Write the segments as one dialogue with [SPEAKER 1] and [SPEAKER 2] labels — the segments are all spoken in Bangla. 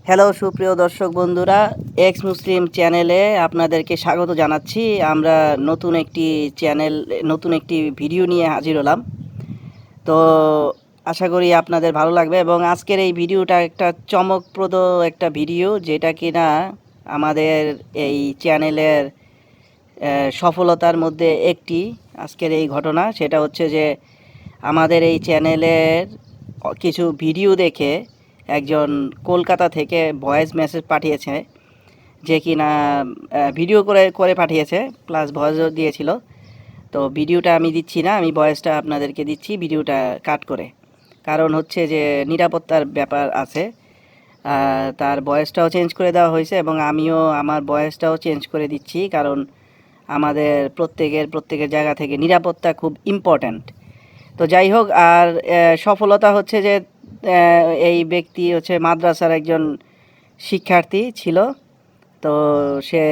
[SPEAKER 1] হ্যালো সুপ্রিয় দর্শক বন্ধুরা, এক্স মুসলিম চ্যানেলে আপনাদেরকে স্বাগত জানাচ্ছি। আমরা নতুন একটি ভিডিও নিয়ে হাজির হলাম। তো আশা করি আপনাদের ভালো লাগবে এবং আজকের এই ভিডিওটা একটা চমকপ্রদ একটা ভিডিও, যেটা কিনা আমাদের এই চ্যানেলের সফলতার মধ্যে একটি আজকের এই ঘটনা। সেটা হচ্ছে যে আমাদের এই চ্যানেলের কিছু ভিডিও দেখে একজন কলকাতা থেকে ভয়েস মেসেজ পাঠিয়েছে, যে কিনা ভিডিও করে করে পাঠিয়েছে, প্লাস ভয়েসও দিয়েছিল। তো ভিডিওটা আমি দিচ্ছি না, আমি ভয়েসটা আপনাদেরকে দিচ্ছি ভিডিওটা কাট করে। কারণ হচ্ছে যে নিরাপত্তার ব্যাপার আছে। তার ভয়েসটাও চেঞ্জ করে দেওয়া হয়েছে এবং আমিও আমার ভয়েসটাও চেঞ্জ করে দিচ্ছি, কারণ আমাদের প্রত্যেকের জায়গা থেকে নিরাপত্তা খুব ইম্পর্ট্যান্ট। তো যাই হোক, আর সফলতা হচ্ছে যে এই ব্যক্তি হচ্ছে মাদ্রাসার একজন শিক্ষার্থী ছিল। তো সে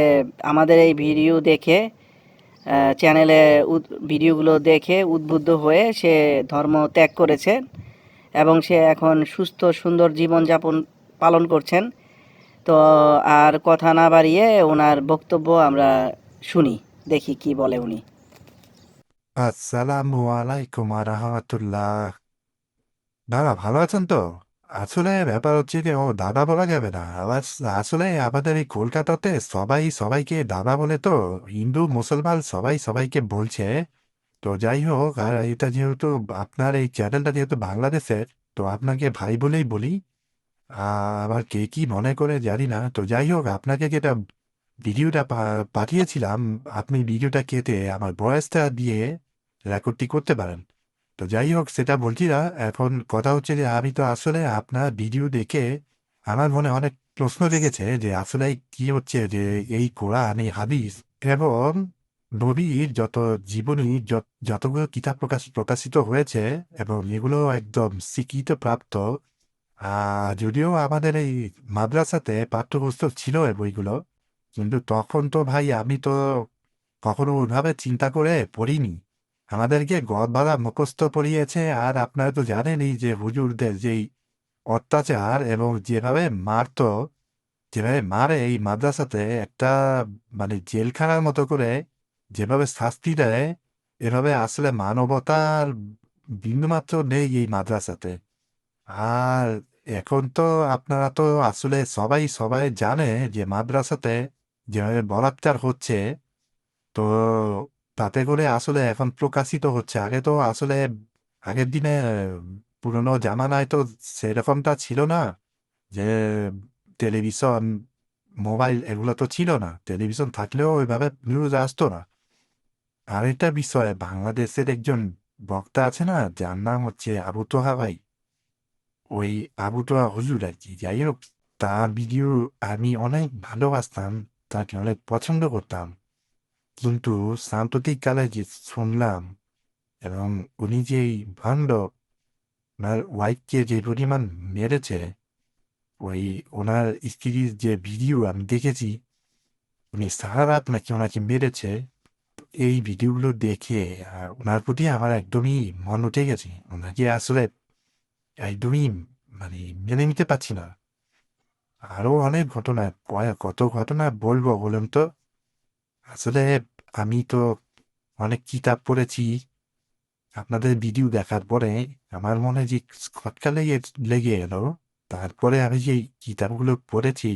[SPEAKER 1] আমাদের এই ভিডিও দেখে চ্যানেলে ভিডিওগুলো দেখে উদ্বুদ্ধ হয়ে সে ধর্ম ত্যাগ করেছে এবং সে এখন সুস্থ সুন্দর জীবনযাপন পালন করছেন। তো আর কথা না বাড়িয়ে ওনার বক্তব্য আমরা শুনি, দেখি কি বলে উনি।
[SPEAKER 2] আসসালামু আলাইকুম রাহমাতুল্লাহ। দাদা ভালো আছেন তো? আসলে ব্যাপার হচ্ছে যে ও দাদা বলা যাবে না আবার। আসলে আমাদের এই কলকাতাতে সবাই সবাইকে দাদা বলে, তো হিন্দু মুসলমান সবাই সবাইকে বলছে। তো যাই হোক, আর এটা যেহেতু আপনার এই চ্যানেলটা যেহেতু বাংলাদেশের, তো আপনাকে ভাই বলেই বলি। আবার কে কি মনে করে জানি না। তো যাই হোক, আপনাকে যেটা ভিডিওটা পাঠিয়েছিলাম, আপনি ভিডিওটা কেটে আমার ভয়েসটা দিয়ে রেকর্ডটি করতে পারেন। তো যাই হোক, সেটা বলছি না। এখন কথা হচ্ছে যে আমি তো আসলে আপনার ভিডিও দেখে আমার মনে অনেক প্রশ্ন জেগেছে যে আসলে কি হচ্ছে, যে এই কোরআন, এই হাদিস এবং নবীর যত জীবনী, যতগুলো কিতাব প্রকাশিত হয়েছে এবং এগুলো একদম স্বীকৃত প্রাপ্ত। যদিও আমাদের এই মাদ্রাসাতে পাঠ্যপুস্তক ছিল এই বইগুলো, কিন্তু তখন তো ভাই আমি তো কখনো ওইভাবে চিন্তা করে পড়িনি। আমাদেরকে গদবাঁধা মুখস্থ পড়িয়েছে। আর আপনারা তো জানেন এই যে হুজুরদের যেই অত্যাচার এবং যেভাবে মারে এই মাদ্রাসাতে, একটা মানে জেলখানার মতো করে যেভাবে শাস্তি দেয়, এভাবে আসলে মানবতার বিন্দুমাত্র নেই এই মাদ্রাসাতে। আর এখন তো আপনারা তো আসলে সবাই সবাই জানে যে মাদ্রাসাতে যেভাবে বলাৎকার হচ্ছে। তো তাতে করে আসলে এখন প্রকাশিত হচ্ছে। আগে তো আসলে আগের দিনে পুরনো জামানায় তো সেরকমটা ছিল না, যে টেলিভিশন, মোবাইল এগুলো তো ছিল না। টেলিভিশন থাকলেও ওইভাবে নিউজ আসতো না। আরেকটা বিষয়, বাংলাদেশের একজন বক্তা আছে না, যার নাম হচ্ছে আবু তোহা ভাই, ওই আবু তোহা হুজুর আর কি। যাই হোক, তার ভিডিও আমি অনেক ভালোবাসতাম, তাকে অনেক পছন্দ করতাম। কিন্তু সাম্প্রতিককালে যে শুনলাম, এবং উনি যে এই ভণ্ড, ওনার ওয়াইফকে যে পরিমাণ মেরেছে, ওই ওনার স্ত্রীর যে ভিডিও আমি দেখেছি, উনি সারা রাত নাকি ওনাকে মেরেছে। এই ভিডিওগুলো দেখে ওনার প্রতি আমার একদমই মন উঠে গেছে। ওনাকে আসলে একদমই মানে মেনে নিতে পারছি না। আরো অনেক ঘটনা, কত ঘটনা বলবো বলুন তো। আসলে আমি তো অনেক কিতাব পড়েছি। আপনাদের ভিডিও দেখার পরে আমার মনে যে খটকা লেগে লেগে এলো। তারপরে আমি যে কিতাবগুলো পড়েছি,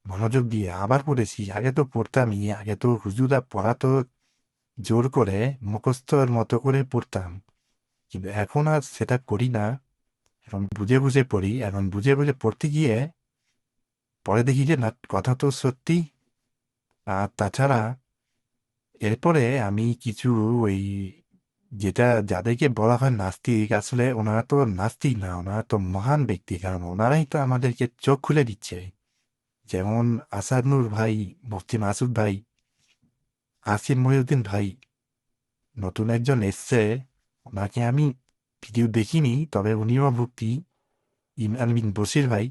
[SPEAKER 2] মনোযোগ দিয়ে আবার পড়েছি। আগে তো পড়তামই, আগে তো হুজুরা পড়াতো জোর করে, মুখস্থর মতো করে পড়তাম। কিন্তু এখন আর সেটা করি না। এখন বুঝে বুঝে পড়ি। এখন বুঝে বুঝে পড়তে গিয়ে পরে দেখি যে না, কথা তো সত্যি। আর তাছাড়া এরপরে আমি কিছু ওই, যেটা যাদেরকে বলা হয় নাস্তিক, আসলে ওনারা তো নাস্তিক না, ওনারা তো মহান ব্যক্তি। কারণ ওনারাই তো আমাদেরকে চোখ খুলে দিচ্ছে। যেমন আসাদনুর ভাই, মুফতি মাসুদ ভাই, আসিফ মহিউদ্দিন ভাই, নতুন একজন এসছে। ওনাকে আমি ভিডিও দেখিনি, তবে উনিও ভুক্তি, ইমরান বিন বশির ভাই।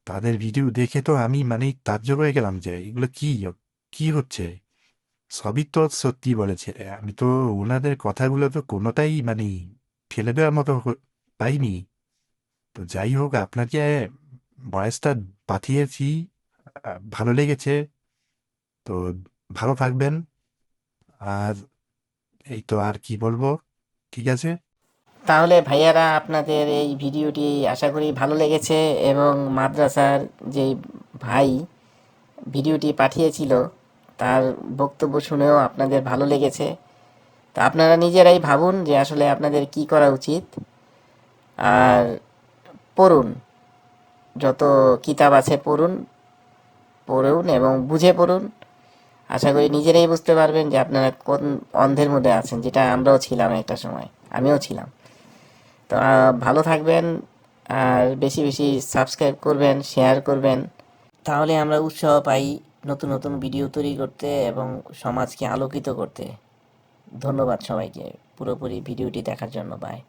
[SPEAKER 2] তাদের ভিডিও দেখে তো আমি মানে তাজ্জব হয়ে গেলাম যে এগুলো কি কি হচ্ছে। সবই তো সত্যি বলেছে। আমি তো ওনাদের কথাগুলো তো কোনোটাই মানে ফেলে দেওয়ার মতো পাইনি। তো যাই হোক, আপনাকে ভয়েসটা পাঠিয়েছি, ভালো লেগেছে। তো ভালো থাকবেন। আর এই তো, আর কি বলবো, ঠিক আছে।
[SPEAKER 1] তাহলে ভাইয়ারা, আপনাদের এই ভিডিওটি আশা করি ভালো লেগেছে, এবং মাদ্রাসার যে ভাই ভিডিওটি পাঠিয়েছিল তার বক্তব্য শুনেও আপনাদের ভালো লেগেছে। তা আপনারা নিজেরাই ভাবুন যে আসলে আপনাদের কি করা উচিত। আর পড়ুন, যত কিতাব আছে পড়ুন, পড়ুন এবং বুঝে পড়ুন। আশা করি নিজেরাই বুঝতে পারবেন যে আপনারা কোন অন্ধের মধ্যে আছেন, যেটা আমরাও ছিলাম একটা সময়, আমিও ছিলাম। তো ভালো থাকবেন, আর বেশি বেশি সাবস্ক্রাইব করবেন, শেয়ার করবেন, তাহলে আমরা উৎসাহ পাই নতুন নতুন ভিডিও তৈরি করতে এবং সমাজকে আলোকিত করতে। ধন্যবাদ সবাইকে পুরোপুরি ভিডিওটি দেখার জন্য। বাই।